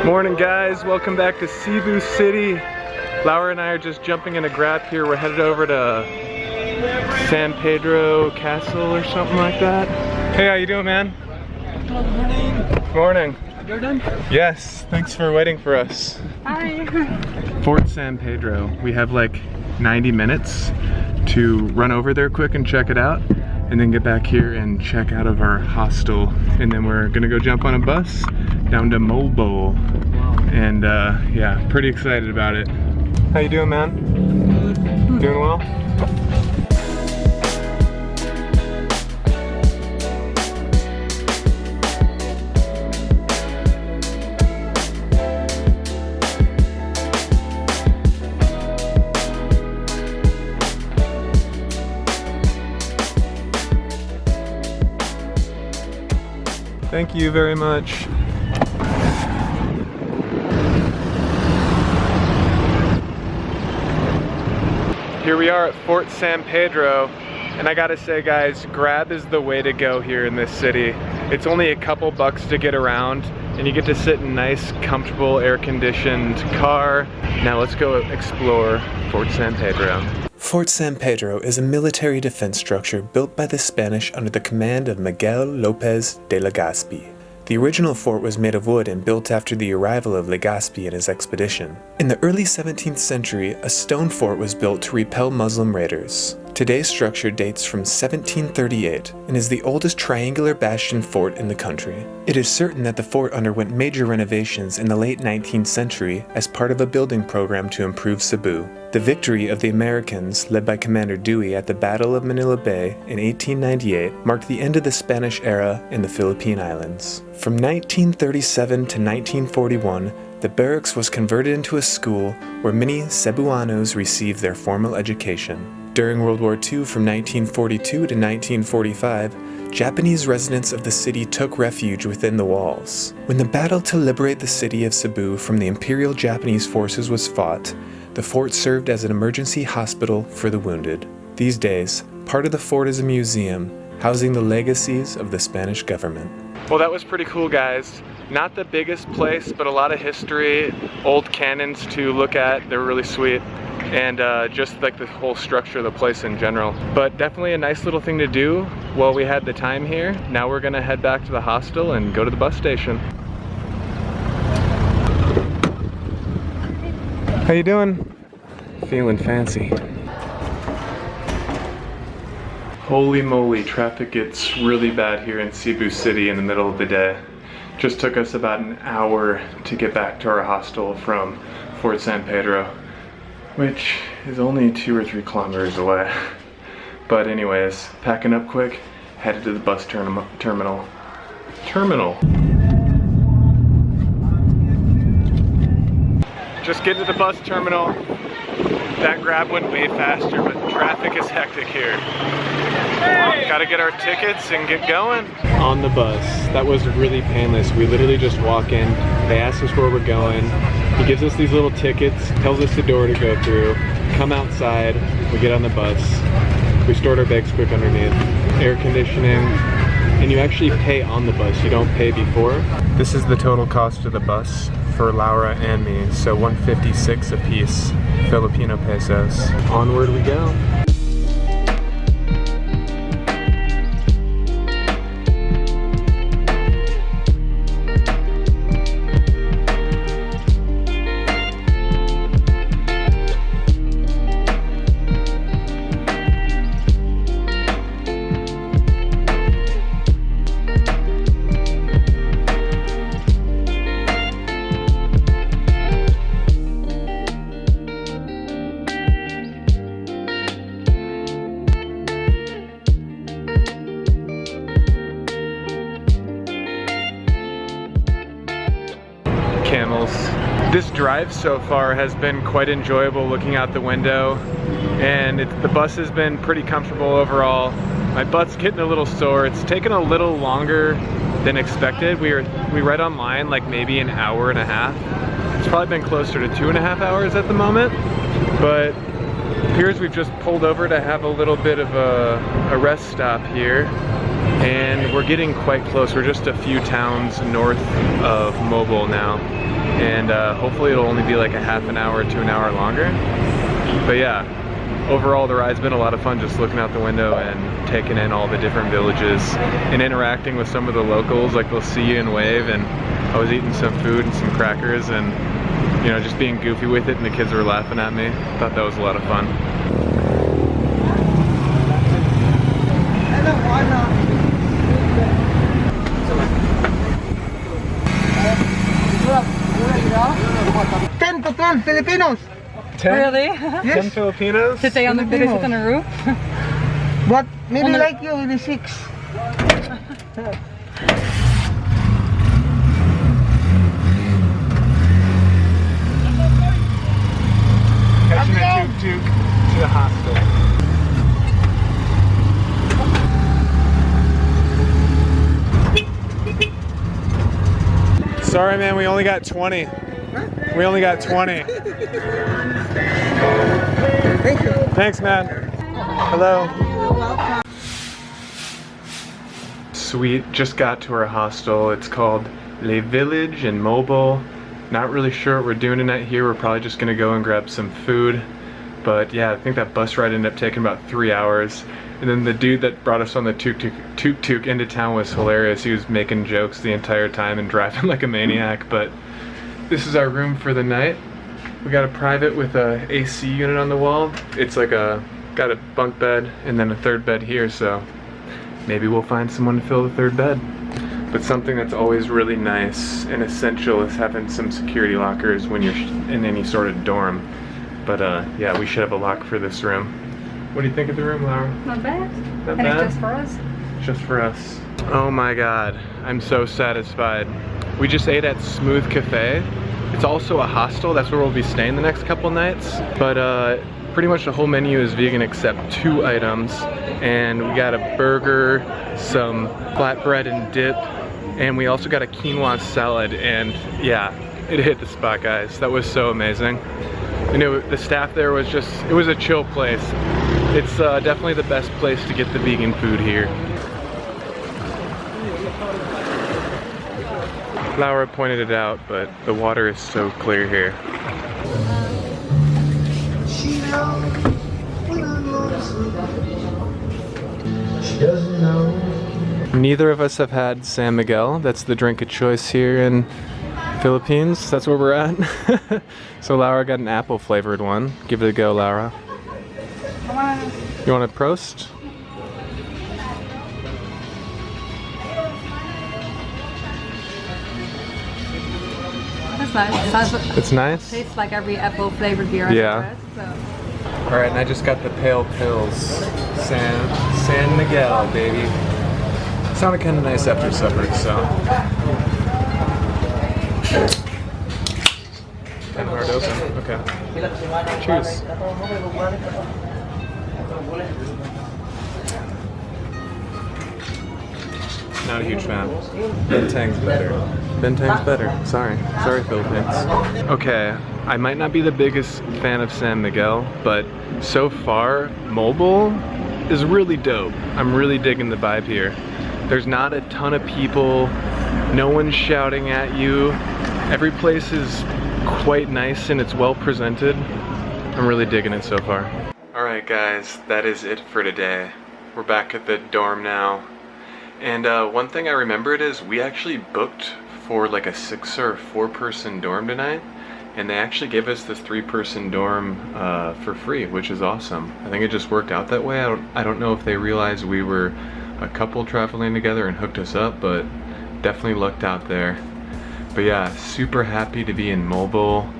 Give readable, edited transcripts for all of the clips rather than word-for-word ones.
Morning guys, welcome back to Cebu City. Laura and I are just jumping in a Grab here. We're headed over to San Pedro Castle or something like that. Hey, how you doing, man? Good morning. Morning. You're done? Yes, thanks for waiting for us. Hi. Fort San Pedro. We have like 90 minutes to run over there quick and check it out, and then get back here and check out of our hostel. And then we're gonna go jump on a bus down to Moalboal. And yeah, pretty excited about it. How you doing, man? Good. Doing well? Thank you very much. Here we are at Fort San Pedro, and I gotta say guys, Grab is the way to go here in this city. It's only a couple bucks to get around, and you get to sit in a nice, comfortable, air-conditioned car. Now let's go explore Fort San Pedro. Fort San Pedro is a military defense structure built by the Spanish under the command of Miguel Lopez de Legazpi. The original fort was made of wood and built after the arrival of Legazpi and his expedition. In the early 17th century, a stone fort was built to repel Muslim raiders. Today's structure dates from 1738 and is the oldest triangular bastion fort in the country. It is certain that the fort underwent major renovations in the late 19th century as part of a building program to improve Cebu. The victory of the Americans, led by Commander Dewey at the Battle of Manila Bay in 1898, marked the end of the Spanish era in the Philippine Islands. From 1937 to 1941, the barracks was converted into a school where many Cebuanos received their formal education. During World War II from 1942 to 1945, Japanese residents of the city took refuge within the walls. When the battle to liberate the city of Cebu from the Imperial Japanese forces was fought, the fort served as an emergency hospital for the wounded. These days, part of the fort is a museum, housing the legacies of the Spanish government. Well, that was pretty cool, guys. Not the biggest place, but a lot of history, old cannons to look at. They're really sweet. And just like the whole structure of the place in general. But definitely a nice little thing to do while we had the time here. Now we're gonna head back to the hostel and go to the bus station. How you doing? Feeling fancy. Holy moly, traffic gets really bad here in Cebu City in the middle of the day. Just took us about an hour to get back to our hostel from Fort San Pedro, which is only 2 or 3 kilometers away. But anyways, packing up quick, headed to the bus terminal. Just get to the bus terminal. That Grab went way faster, but traffic is hectic here. Hey! Gotta get our tickets and get going. On the bus, that was really painless. We literally just walk in, they ask us where we're going. He gives us these little tickets, tells us the door to go through, come outside, we get on the bus, we stored our bags quick underneath, air conditioning, and you actually pay on the bus, you don't pay before. This is the total cost of the bus for Laura and me, so $156 a piece, Filipino pesos. Onward we go. Camels. This drive so far has been quite enjoyable looking out the window, and the bus has been pretty comfortable overall. My butt's getting a little sore. It's taken a little longer than expected. We read online like maybe an hour and a half. It's probably been closer to 2.5 hours at the moment, but it appears we've just pulled over to have a little bit of a rest stop here. And we're getting quite close. We're just a few towns north of Moalboal now. And hopefully it'll only be like a half an hour to an hour longer. But yeah, overall the ride's been a lot of fun, just looking out the window and taking in all the different villages and interacting with some of the locals. Like they'll see you and wave, and I was eating some food and some crackers and, you know, just being goofy with it, and the kids were laughing at me. Thought that was a lot of fun. Ten to 12 Filipinos. 10? Really? Yes. 10 Filipinos? Did they on the did they sit on the roof? But maybe like you, maybe 6. Catching a tuk-tuk to the hostel. Sorry man, we only got 20. We only got 20. Thank you. Thanks man. Hello. Sweet, just got to our hostel. It's called Le Village in Moalboal. Not really sure what we're doing tonight here. We're probably just gonna go and grab some food. But yeah, I think that bus ride ended up taking about 3 hours. And then the dude that brought us on the tuk-tuk into town was hilarious. He was making jokes the entire time and driving like a maniac. But this is our room for the night. We got a private with a AC unit on the wall. It's like got a bunk bed and then a third bed here, so maybe we'll find someone to fill the third bed. But something that's always really nice and essential is having some security lockers when you're in any sort of dorm. But yeah, we should have a lock for this room. What do you think of the room, Laura? Not bad. Not And bad? it's just for us. Just for us. Oh my god, I'm so satisfied. We just ate at Smooth Cafe. It's also a hostel. That's where we'll be staying the next couple nights. But pretty much the whole menu is vegan except 2 items. And we got a burger, some flatbread and dip, and we also got a quinoa salad. And yeah, it hit the spot, guys. That was so amazing. You know, the staff there was just, it was a chill place. It's definitely the best place to get the vegan food here. Laura pointed it out, but the water is so clear here. Neither of us have had San Miguel. That's the drink of choice here in Philippines. That's where we're at. So Laura got an apple flavored one. Give it a go, Laura. You want a prost? That's nice. It's nice. Tastes like every apple flavored beer I've Yeah. ever had, so. All right, and I just got the pale pills. San Miguel, baby. Sounded kind of nice after supper, so. And hard open. Okay. Cheers. Not a huge fan. Bentang's better. Bentang's better. Sorry, Philippines. Okay, I might not be the biggest fan of San Miguel, but so far, Moalboal is really dope. I'm really digging the vibe here. There's not a ton of people. No one's shouting at you. Every place is quite nice and it's well presented. I'm really digging it so far. All right, guys, that is it for today. We're back at the dorm now. And one thing I remembered is we actually booked for like a 6 or 4 person dorm tonight, and they actually gave us this 3-person dorm for free, which is awesome. I think it just worked out that way. I don't know if they realized we were a couple traveling together and hooked us up, but definitely lucked out there. But yeah, super happy to be in Moalboal.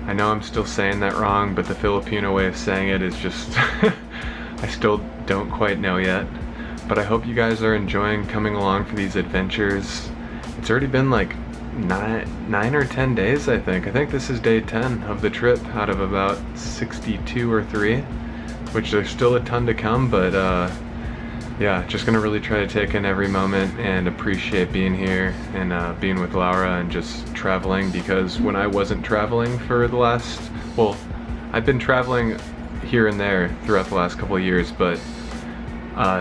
I know I'm still saying that wrong, but the Filipino way of saying it is just I still don't quite know yet. But I hope you guys are enjoying coming along for these adventures. It's already been like 9 or 10 days, I think. I think this is day 10 of the trip out of about 62 or 3, which there's still a ton to come, but yeah, just gonna really try to take in every moment and appreciate being here and being with Laura and just traveling, because when I wasn't traveling for the last, well, I've been traveling here and there throughout the last couple of years, but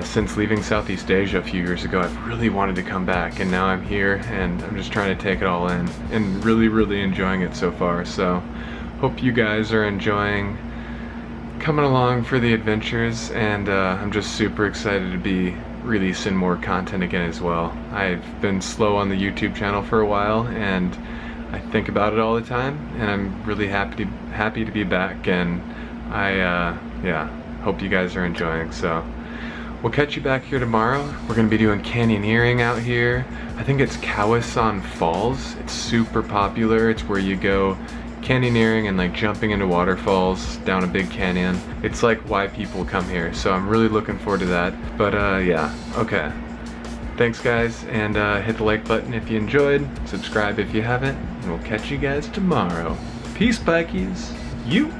Since leaving Southeast Asia a few years ago, I've really wanted to come back, and now I'm here and I'm just trying to take it all in and really enjoying it so far. So hope you guys are enjoying coming along for the adventures, and I'm just super excited to be releasing more content again as well. I've been slow on the YouTube channel for a while, and I think about it all the time, and I'm really happy to be back, and I hope you guys are enjoying. So we'll catch you back here tomorrow. We're gonna be doing canyoneering out here. I think it's Kawasan Falls. It's super popular. It's where you go canyoneering and like jumping into waterfalls down a big canyon. It's like why people come here. So I'm really looking forward to that. But yeah, okay. Thanks guys, and hit the like button if you enjoyed, subscribe if you haven't, and we'll catch you guys tomorrow. Peace, Pikeys. You.